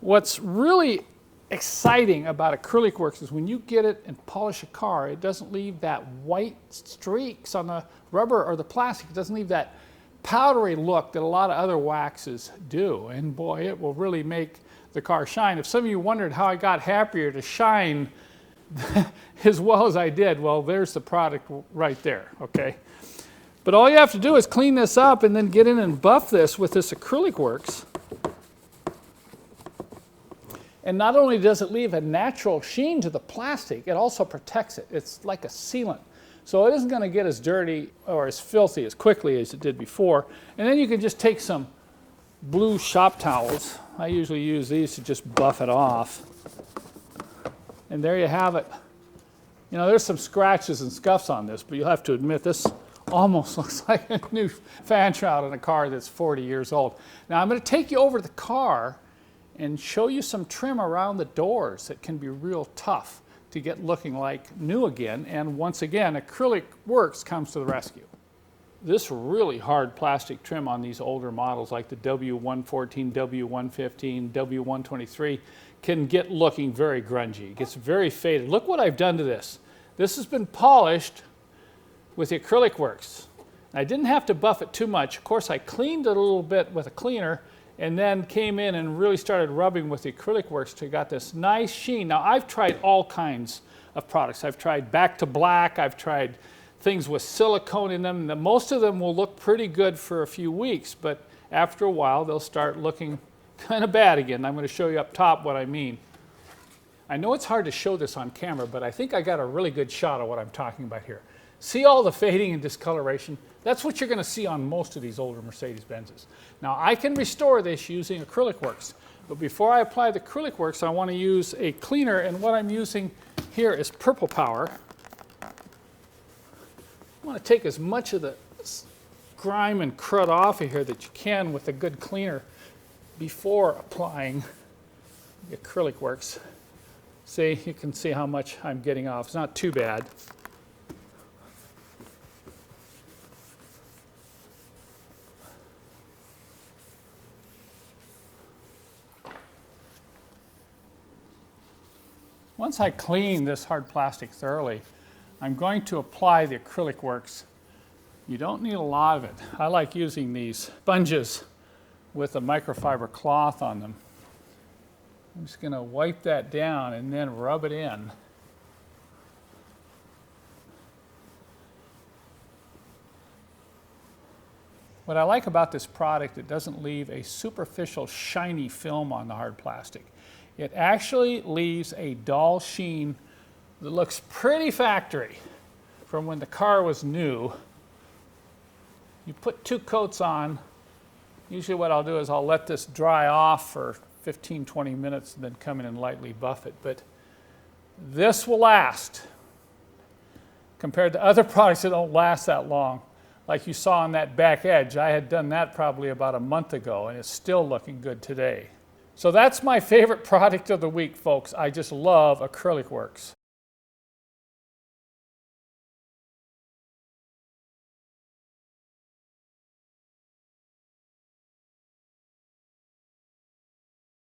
What's really exciting about acrylic works is when you get it and polish a car, it doesn't leave that white streaks on the rubber or the plastic. It doesn't leave that powdery look that a lot of other waxes do. And boy, it will really make the car shine. If some of you wondered how I got happier to shine as well as I did, well, there's the product right there, okay? But all you have to do is clean this up and then get in and buff this with this acrylic works. And not only does it leave a natural sheen to the plastic, it also protects it. It's like a sealant. So it isn't going to get as dirty or as filthy as quickly as it did before. And then you can just take some blue shop towels. I usually use these to just buff it off. And there you have it. You know, there's some scratches and scuffs on this, but you'll have to admit this almost looks like a new fan shroud in a car that's 40 years old. Now I'm going to take you over the car and show you some trim around the doors that can be real tough to get looking like new again. And once again, Acrylic Works comes to the rescue. This really hard plastic trim on these older models like the W114, W115, W123 can get looking very grungy. It gets very faded. Look what I've done to this. This has been polished with the Acrylic Works. I didn't have to buff it too much. Of course, I cleaned it a little bit with a cleaner and then came in and really started rubbing with the Acrylic Works to got this nice sheen. Now, I've tried all kinds of products. I've tried back to black. I've tried things with silicone in them. Most of them will look pretty good for a few weeks, but after a while, they'll start looking kind of bad again. I'm going to show you up top what I mean. I know it's hard to show this on camera, but I think I got a really good shot of what I'm talking about here. See all the fading and discoloration? That's what you're going to see on most of these older Mercedes-Benzes. Now, I can restore this using Acrylic Works, but before I apply the Acrylic Works, I want to use a cleaner, and what I'm using here is Purple Power. I want to take as much of the grime and crud off of here that you can with a good cleaner before applying the Acrylic Works. See, you can see how much I'm getting off. It's not too bad. Once I clean this hard plastic thoroughly, I'm going to apply the Acrylic Works. You don't need a lot of it. I like using these sponges with a microfiber cloth on them. I'm just going to wipe that down and then rub it in. What I like about this product, it doesn't leave a superficial shiny film on the hard plastic. It actually leaves a dull sheen that looks pretty factory from when the car was new. You put 2 coats on. Usually what I'll do is I'll let this dry off for 15-20 minutes and then come in and lightly buff it. But this will last compared to other products that don't last that long. Like you saw on that back edge, I had done that probably about a month ago and it's still looking good today. So that's my favorite product of the week, folks. I just love Acrylic Works.